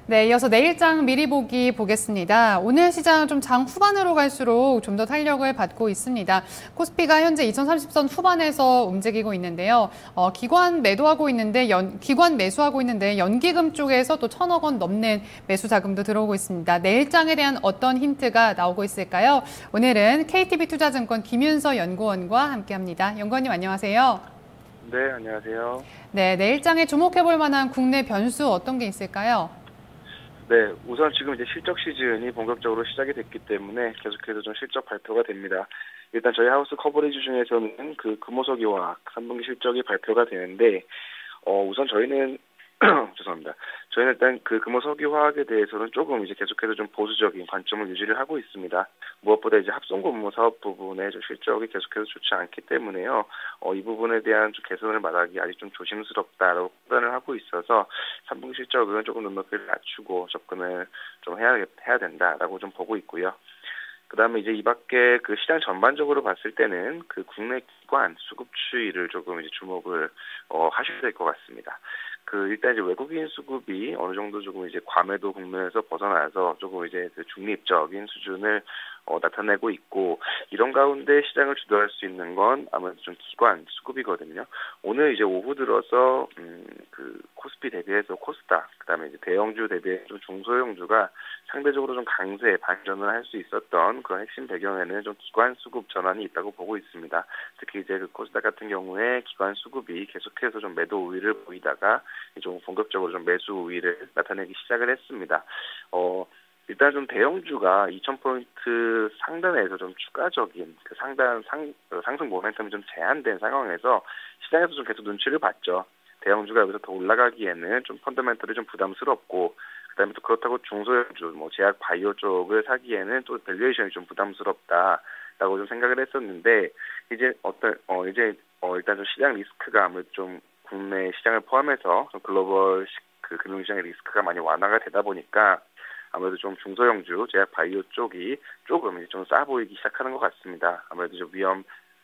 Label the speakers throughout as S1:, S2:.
S1: 네, 이어서 내일장 미리 보기 보겠습니다. 오늘 시장 좀 장 후반으로 갈수록 좀 더 탄력을 받고 있습니다. 코스피가 현재 2030선 후반에서 움직이고 있는데요. 기관 매수하고 있는데 연기금 쪽에서 또 1,000억 원 넘는 매수 자금도 들어오고 있습니다. 내일장에 대한 어떤 힌트가 나오고 있을까요? 오늘은 KTB투자증권 김윤서 연구원과 함께합니다. 연구원님 안녕하세요.
S2: 네, 안녕하세요.
S1: 네, 내일장에 주목해볼 만한 국내 변수 어떤 게 있을까요?
S2: 네, 우선 지금 이제 실적 시즌이 본격적으로 시작이 됐기 때문에 계속해서 좀 실적 발표가 됩니다. 일단 저희 하우스 커버리지 중에서는 그 금호석유화학 3분기 실적이 발표가 되는데, 우선 저희는 죄송합니다. 저희는 일단 그 금호석유화학에 대해서는 조금 이제 계속해서 좀 보수적인 관점을 유지를 하고 있습니다. 무엇보다 이제 합성고무 사업 부분의 좀 실적이 계속해서 좋지 않기 때문에요. 이 부분에 대한 좀 개선을 말하기 아직 좀 조심스럽다라고 판단을 하고 있어서 3분기 실적은 조금 눈높이를 낮추고 접근을 좀 해야 된다라고 좀 보고 있고요. 그다음에 이제 이 밖에 그 시장 전반적으로 봤을 때는 그 국내 기관 수급 추이를 조금 이제 주목을 하셔야 될 것 같습니다. 그 일단 이제 외국인 수급이 어느 정도 조금 이제 과매도 국면에서 벗어나서 조금 이제 그 중립적인 수준을 나타내고 있고, 이런 가운데 시장을 주도할 수 있는 건 아무래도 좀 기관 수급이거든요. 오늘 이제 오후 들어서 그 코스피 대비해서 코스닥, 그다음에 이제 대형주 대비해서 좀 중소형주가 상대적으로 좀 강세 반전을 할 수 있었던 그런 핵심 배경에는 좀 기관 수급 전환이 있다고 보고 있습니다. 특히 이제 그 코스닥 같은 경우에 기관 수급이 계속해서 좀 매도 우위를 보이다가 좀 본격적으로 좀 매수 우위를 나타내기 시작을 했습니다. 일단 좀 대형주가 2,000포인트 상단에서 좀 추가적인 그 상승 모멘텀이 좀 제한된 상황에서 시장에서 좀 계속 눈치를 봤죠. 대형주가 여기서 더 올라가기에는 좀 펀더멘털이 좀 부담스럽고, 그다음에 또 그렇다고 중소형주, 제약 바이오 쪽을 사기에는 또 밸류에이션이 좀 부담스럽다라고 좀 생각을 했었는데, 이제 일단 좀 시장 리스크가 아무래도 좀 국내 시장을 포함해서 좀 글로벌 그 금융시장의 리스크가 많이 완화가 되다 보니까 아무래도 좀 중소형주, 제약 바이오 쪽이 조금 이제 좀 싸 보이기 시작하는 것 같습니다. 아무래도 좀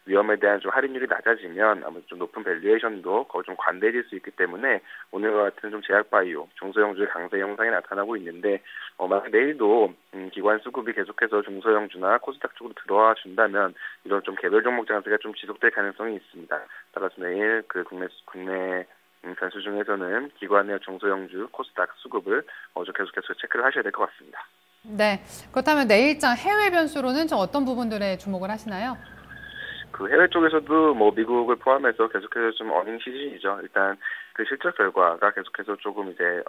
S2: 위험에 대한 좀 할인율이 낮아지면 아무래도 좀 높은 밸류에이션도 거의 좀 관대해질 수 있기 때문에 오늘과 같은 좀 제약 바이오, 중소형주의 강세 형상이 나타나고 있는데, 만약 내일도 기관 수급이 계속해서 중소형주나 코스닥 쪽으로 들어와 준다면 이런 좀 개별 종목 장세가 좀 지속될 가능성이 있습니다. 따라서 내일 그 국내 변수 중에서는 기관의 중소형주, 코스닥 수급을 좀 계속해서 체크를 하셔야 될 것 같습니다.
S1: 네, 그렇다면 내일장 해외 변수로는 좀 어떤 부분들에 주목을 하시나요?
S2: 그 해외 쪽에서도 미국을 포함해서 계속해서 좀 어닝 시즌이죠. 일단 그 실적 결과가 계속해서 조금 이제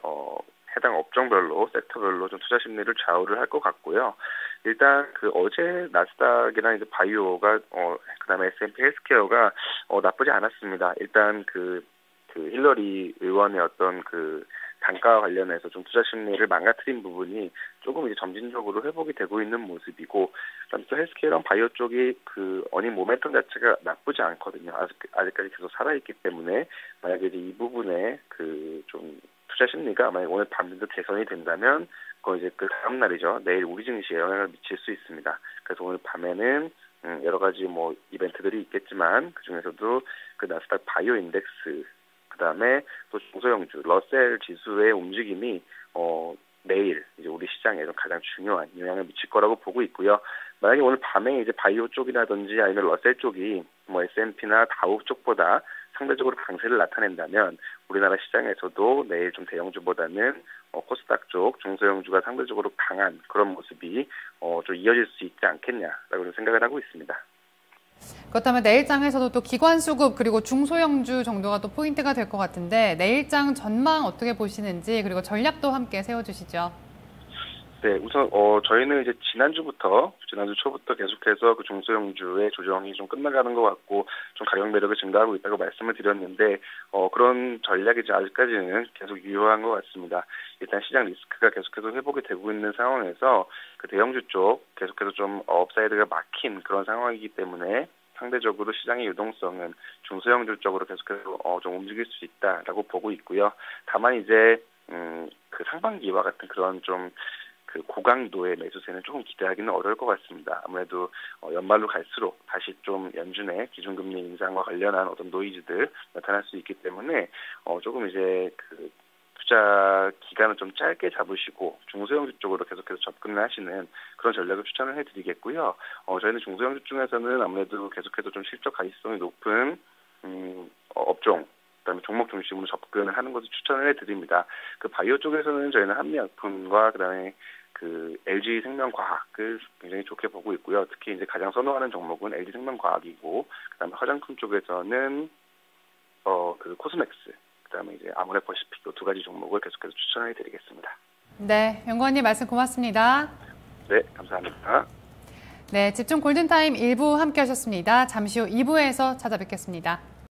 S2: 해당 업종별로 섹터별로 좀 투자 심리를 좌우를 할 것 같고요. 일단 그 어제 나스닥이나 이제 바이오가 그다음에 S&P 헬스케어가 나쁘지 않았습니다. 일단 그 힐러리 의원의 어떤 그 단가와 관련해서 좀 투자 심리를 망가뜨린 부분이 조금 이제 점진적으로 회복이 되고 있는 모습이고, 그다음에 또 헬스케어랑 바이오 쪽이 그 어닝 모멘텀 자체가 나쁘지 않거든요. 아직까지 계속 살아있기 때문에 만약에 이제 이 부분에 그 좀 투자 심리가 만약 오늘 밤에도 개선이 된다면 그건 이제 그 다음 날이죠. 내일 우리 증시에 영향을 미칠 수 있습니다. 그래서 오늘 밤에는 여러 가지 이벤트들이 있겠지만 그 중에서도 그 나스닥 바이오 인덱스, 그다음에 또 중소형주 러셀 지수의 움직임이 내일 이제 우리 시장에 좀 가장 중요한 영향을 미칠 거라고 보고 있고요. 만약에 오늘 밤에 이제 바이오 쪽이라든지 아니면 러셀 쪽이 S&P나 다우 쪽보다 상대적으로 강세를 나타낸다면 우리나라 시장에서도 내일 좀 대형주보다는 코스닥 쪽 중소형주가 상대적으로 강한 그런 모습이 좀 이어질 수 있지 않겠냐라고 생각을 하고 있습니다.
S1: 그렇다면 내일장에서도 또 기관 수급 그리고 중소형주 정도가 또 포인트가 될 것 같은데 내일장 전망 어떻게 보시는지, 그리고 전략도 함께 세워주시죠.
S2: 네, 우선 저희는 이제 지난주 초부터 계속해서 그 중소형주의 조정이 좀 끝나가는 것 같고 좀 가격 매력이 증가하고 있다고 말씀을 드렸는데, 그런 전략이 이제 아직까지는 계속 유효한 것 같습니다. 일단 시장 리스크가 계속해서 회복이 되고 있는 상황에서 그 대형주 쪽 계속해서 좀 업사이드가 막힌 그런 상황이기 때문에 상대적으로 시장의 유동성은 중소형주 쪽으로 계속해서 좀 움직일 수 있다라고 보고 있고요. 다만 이제 그 상반기와 같은 그런 좀 그 고강도의 매수세는 조금 기대하기는 어려울 것 같습니다. 아무래도 연말로 갈수록 다시 좀 연준의 기준금리 인상과 관련한 어떤 노이즈들 나타날 수 있기 때문에 조금 이제 그 투자 기간은 좀 짧게 잡으시고 중소형주 쪽으로 계속해서 접근을 하시는 그런 전략을 추천을 해드리겠고요. 저희는 중소형주 중에서는 아무래도 계속해서 좀 실적 가시성이 높은 업종, 그다음에 종목 중심으로 접근을 하는 것을 추천을 해드립니다. 그 바이오 쪽에서는 저희는 한미약품과 그다음에 그 LG 생명과학을 굉장히 좋게 보고 있고요. 특히 이제 가장 선호하는 종목은 LG 생명과학이고, 그다음에 화장품 쪽에서는 그 코스맥스, 그다음에 이제 아모레퍼시픽 이 두 가지 종목을 계속해서 추천해 드리겠습니다.
S1: 네, 연구원님 말씀 고맙습니다.
S2: 네, 감사합니다.
S1: 네, 집중 골든타임 1부 함께 하셨습니다. 잠시 후 2부에서 찾아뵙겠습니다.